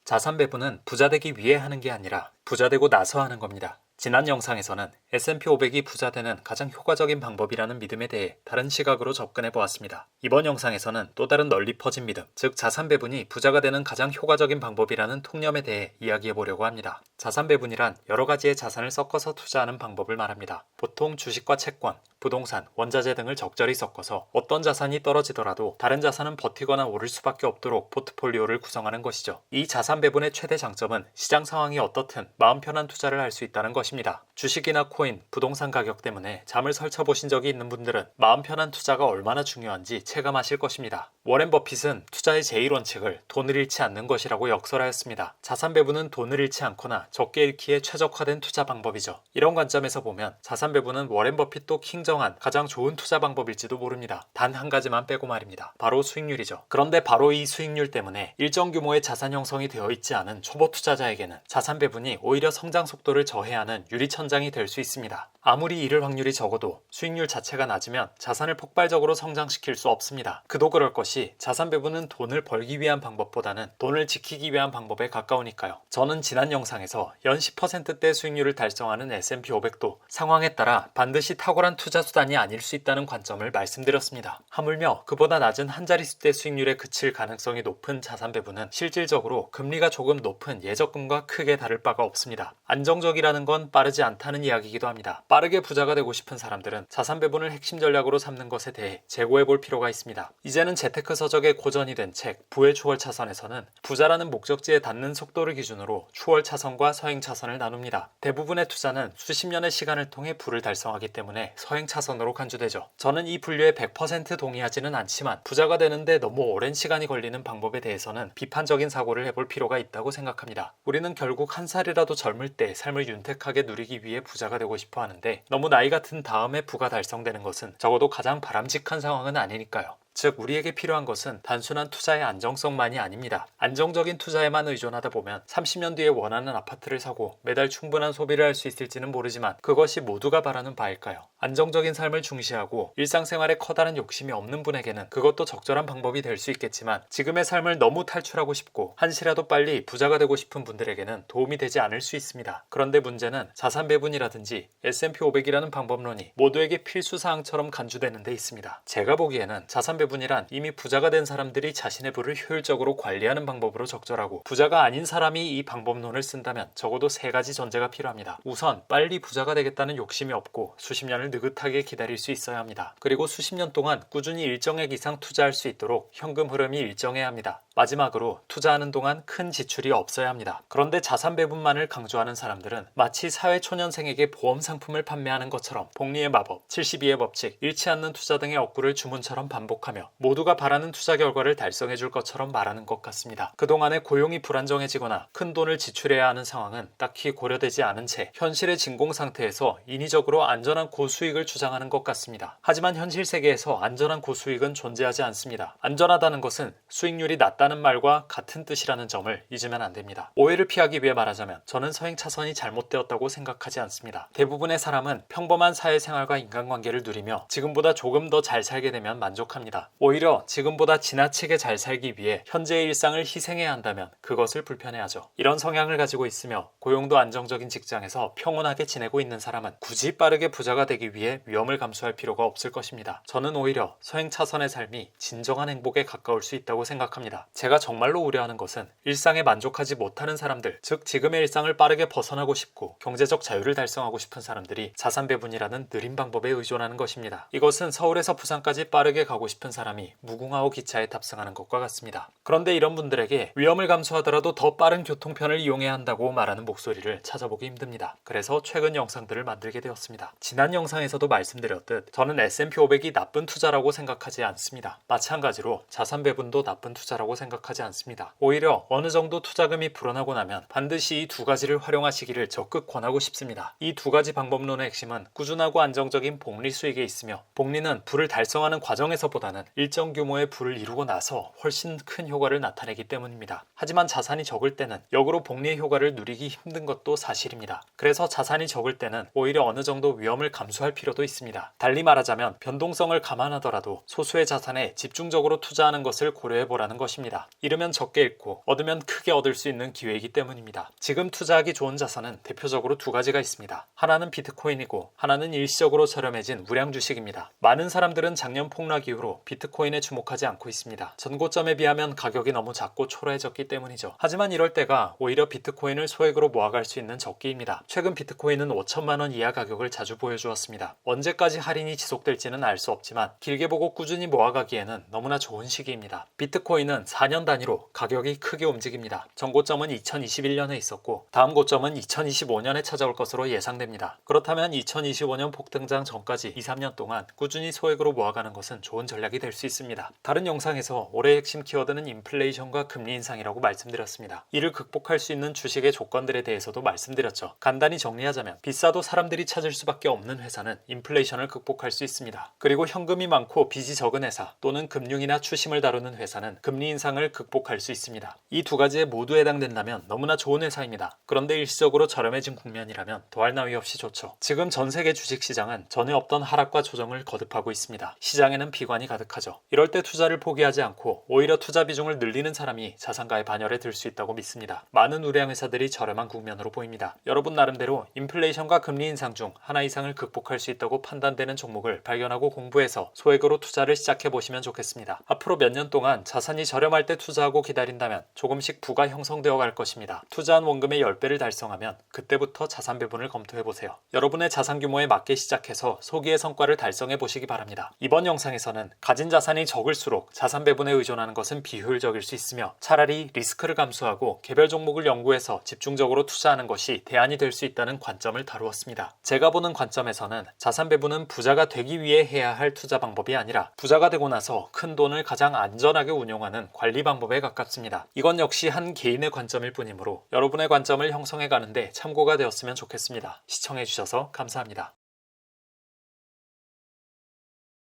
자산 배분은 부자 되기 위해 하는 게 아니라 부자 되고 나서 하는 겁니다. 지난 영상에서는 S&P 500이 부자 되는 가장 효과적인 방법이라는 믿음에 대해 다른 시각으로 접근해 보았습니다. 이번 영상에서는 또 다른 널리 퍼진 믿음, 즉 자산 배분이 부자가 되는 가장 효과적인 방법이라는 통념에 대해 이야기해 보려고 합니다. 자산 배분이란 여러 가지의 자산을 섞어서 투자하는 방법을 말합니다. 보통 주식과 채권, 부동산, 원자재 등을 적절히 섞어서 어떤 자산이 떨어지더라도 다른 자산은 버티거나 오를 수밖에 없도록 포트폴리오를 구성하는 것이죠. 이 자산 배분의 최대 장점은 시장 상황이 어떻든 마음 편한 투자를 할 수 있다는 것입니다. 주식이나 코인, 부동산 가격 때문에 잠을 설쳐보신 적이 있는 분들은 마음 편한 투자가 얼마나 중요한지 체감하실 것입니다. 워렌 버핏은 투자의 제1원칙을 돈을 잃지 않는 것이라고 역설하였습니다. 자산 배분은 돈을 잃지 않거나 적게 잃기에 최적화된 투자 방법이죠. 이런 관점에서 보면 자산 배분은 워렌 버핏도 킹정한 가장 좋은 투자 방법일지도 모릅니다. 단 한 가지만 빼고 말입니다. 바로 수익률이죠. 그런데 바로 이 수익률 때문에 일정 규모의 자산 형성이 되어 있지 않은 초보 투자자에게는 자산 배분이 오히려 성장 속도를 저해하는 유리천장이 될 수 있습니다. 아무리 잃을 확률이 적어도 수익률 자체가 낮으면 자산을 폭발적으로 성장시킬 수 없습니다. 그도 그럴 것이 자산 배분은 돈을 벌기 위한 방법보다는 돈을 지키기 위한 방법에 가까우니까요. 저는 지난 영상에서 연 10%대 수익률을 달성하는 S&P 500도 상황에 따라 반드시 탁월한 투자 수단이 아닐 수 있다는 관점을 말씀드렸습니다. 하물며 그보다 낮은 한 자릿수대 수익률에 그칠 가능성이 높은 자산 배분은 실질적으로 금리가 조금 높은 예적금과 크게 다를 바가 없습니다. 안정적이라는 건 빠르지 않다는 이야기이기도 합니다. 빠르게 부자가 되고 싶은 사람들은 자산 배분을 핵심 전략으로 삼는 것에 대해 재고해 볼 필요가 있습니다. 이제는 재테크 서적에 고전이 된 책 부의 추월 차선에서는 부자라는 목적지에 닿는 속도를 기준으로 추월 차선과 서행 차선을 나눕니다. 대부분의 투자는 수십 년의 시간을 통해 부를 달성하기 때문에 서행 차선으로 간주되죠. 저는 이 분류에 100% 동의하지는 않지만 부자가 되는데 너무 오랜 시간이 걸리는 방법에 대해서는 비판적인 사고를 해볼 필요가 있다고 생각합니다. 우리는 결국 한 살이라도 젊을 때 삶을 윤택하게 누리기 위해 부자가 되고 싶어 하는데 너무 나이가 든 다음에 부가 달성되는 것은 적어도 가장 바람직한 상황은 아니니까요. 즉 우리에게 필요한 것은 단순한 투자의 안정성만이 아닙니다. 안정적인 투자에만 의존하다 보면 30년 뒤에 원하는 아파트를 사고 매달 충분한 소비를 할 수 있을지는 모르지만 그것이 모두가 바라는 바일까요? 안정적인 삶을 중시하고 일상생활에 커다란 욕심이 없는 분에게는 그것도 적절한 방법이 될 수 있겠지만 지금의 삶을 너무 탈출하고 싶고 한시라도 빨리 부자가 되고 싶은 분들에게는 도움이 되지 않을 수 있습니다. 그런데 문제는 자산 배분이라든지 S&P 500이라는 방법론이 모두에게 필수사항처럼 간주되는 데 있습니다. 제가 보기에는 자산 배분이란 이미 부자가 된 사람들이 자신의 부를 효율적으로 관리하는 방법으로 적절하고 부자가 아닌 사람이 이 방법론을 쓴다면 적어도 세 가지 전제가 필요합니다. 우선 빨리 부자가 되겠다는 욕심이 없고 수십 년을 느긋하게 기다릴 수 있어야 합니다. 그리고 수십 년 동안 꾸준히 일정액 이상 투자할 수 있도록 현금 흐름이 일정해야 합니다. 마지막으로 투자하는 동안 큰 지출이 없어야 합니다. 그런데 자산 배분만을 강조하는 사람들은 마치 사회초년생에게 보험 상품을 판매하는 것처럼 복리의 마법, 72의 법칙, 잃지 않는 투자 등의 억구를 주문처럼 반복하며 모두가 바라는 투자 결과를 달성해 줄 것처럼 말하는 것 같습니다. 그동안에 고용이 불안정해지거나 큰 돈을 지출해야 하는 상황은 딱히 고려되지 않은 채 현실의 진공 상태에서 인위적으로 안전한 고수익을 주장하는 것 같습니다. 하지만 현실 세계에서 안전한 고수익은 존재하지 않습니다. 안전하다는 것은 수익률이 낮다는 말과 같은 뜻이라는 점을 잊으면 안 됩니다. 오해를 피하기 위해 말하자면 저는 서행 차선이 잘못되었다고 생각하지 않습니다. 대부분의 사람은 평범한 사회생활과 인간관계를 누리며 지금보다 조금 더 잘 살게 되면 만족합니다. 오히려 지금보다 지나치게 잘 살기 위해 현재의 일상을 희생해야 한다면 그것을 불편해하죠. 이런 성향을 가지고 있으며 고용도 안정적인 직장에서 평온하게 지내고 있는 사람은 굳이 빠르게 부자가 되기 위해 위험을 감수할 필요가 없을 것입니다. 저는 오히려 서행 차선의 삶이 진정한 행복에 가까울 수 있다고 생각합니다. 제가 정말로 우려하는 것은 일상에 만족하지 못하는 사람들, 즉 지금의 일상을 빠르게 벗어나고 싶고 경제적 자유를 달성하고 싶은 사람들이 자산 배분이라는 느린 방법에 의존하는 것입니다. 이것은 서울에서 부산까지 빠르게 가고 싶은 사람이 무궁화호 기차에 탑승하는 것과 같습니다. 그런데 이런 분들에게 위험을 감수하더라도 더 빠른 교통편을 이용해야 한다고 말하는 목소리를 찾아보기 힘듭니다. 그래서 최근 영상들을 만들게 되었습니다. 지난 영상에서도 말씀드렸듯 저는 S&P 500이 나쁜 투자라고 생각하지 않습니다. 마찬가지로 자산 배분도 나쁜 투자라고 생각하지 않습니다. 오히려 어느 정도 투자금이 불어나고 나면 반드시 이 두 가지를 활용하시기를 적극 권하고 싶습니다. 이 두 가지 방법론의 핵심은 꾸준하고 안정적인 복리 수익에 있으며 복리는 부를 달성하는 과정에서보다는 영상에서는 일정 규모의 부를 이루고 나서 훨씬 큰 효과를 나타내기 때문입니다. 하지만 자산이 적을 때는 역으로 복리의 효과를 누리기 힘든 것도 사실입니다. 그래서 자산이 적을 때는 오히려 어느 정도 위험을 감수할 필요도 있습니다. 달리 말하자면 변동성을 감안하더라도 소수의 자산에 집중적으로 투자하는 것을 고려해보라는 것입니다. 잃으면 적게 잃고 얻으면 크게 얻을 수 있는 기회이기 때문입니다. 지금 투자하기 좋은 자산은 대표적으로 두 가지가 있습니다. 하나는 비트코인이고 하나는 일시적으로 저렴해진 우량 주식입니다. 많은 사람들은 작년 폭락 이후로 비트코인에 주목하지 않고 있습니다. 전고점에 비하면 가격이 너무 작고 초라해졌기 때문이죠. 하지만 이럴 때가 오히려 비트코인을 소액으로 모아갈 수 있는 적기입니다. 최근 비트코인은 5천만 원 이하 가격을 자주 보여주었습니다. 언제까지 할인이 지속될지는 알 수 없지만 길게 보고 꾸준히 모아가기에는 너무나 좋은 시기입니다. 비트코인은 4년 단위로 가격이 크게 움직입니다. 전고점은 2021년에 있었고 다음 고점은 2025년에 찾아올 것으로 예상됩니다. 그렇다면 2025년 폭등장 전까지 2-3년 동안 꾸준히 소액으로 모아가는 것은 좋은 전략이 될 수 있습니다. 다른 영상에서 올해의 핵심 키워드는 인플레이션과 금리 인상이라고 말씀드렸습니다. 이를 극복할 수 있는 주식의 조건들에 대해서도 말씀드렸죠. 간단히 정리하자면 비싸도 사람들이 찾을 수밖에 없는 회사는 인플레이션을 극복할 수 있습니다. 그리고 현금이 많고 빚이 적은 회사 또는 금융이나 추심을 다루는 회사는 금리 인상을 극복할 수 있습니다. 이 두 가지에 모두 해당된다면 너무나 좋은 회사입니다. 그런데 일시적으로 저렴해진 국면이라면 더할 나위 없이 좋죠. 지금 전 세계 주식시장은 전에 없던 하락과 조정을 거듭하고 있습니다. 시장에는 비관이 가득하죠. 이럴 때 투자를 포기하지 않고 오히려 투자 비중을 늘리는 사람이 자산가의 반열에 들 수 있다고 믿습니다. 많은 우량 회사들이 저렴한 국면으로 보입니다. 여러분 나름대로 인플레이션과 금리 인상 중 하나 이상을 극복할 수 있다고 판단되는 종목을 발견하고 공부해서 소액으로 투자를 시작해 보시면 좋겠습니다. 앞으로 몇 년 동안 자산이 저렴할 때 투자하고 기다린다면 조금씩 부가 형성되어 갈 것입니다. 투자한 원금의 10배를 달성하면 그때부터 자산 배분을 검토해 보세요. 여러분의 자산 규모에 맞게 시작해서 소기의 성과를 달성해 보시기 바랍니다. 이번 영상에서는 가진 자산이 적을수록 자산 배분에 의존하는 것은 비효율적일 수 있으며 차라리 리스크를 감수하고 개별 종목을 연구해서 집중적으로 투자하는 것이 대안이 될 수 있다는 관점을 다루었습니다. 제가 보는 관점에서는 자산 배분은 부자가 되기 위해 해야 할 투자 방법이 아니라 부자가 되고 나서 큰 돈을 가장 안전하게 운용하는 관리 방법에 가깝습니다. 이건 역시 한 개인의 관점일 뿐이므로 여러분의 관점을 형성해 가는데 참고가 되었으면 좋겠습니다. 시청해 주셔서 감사합니다.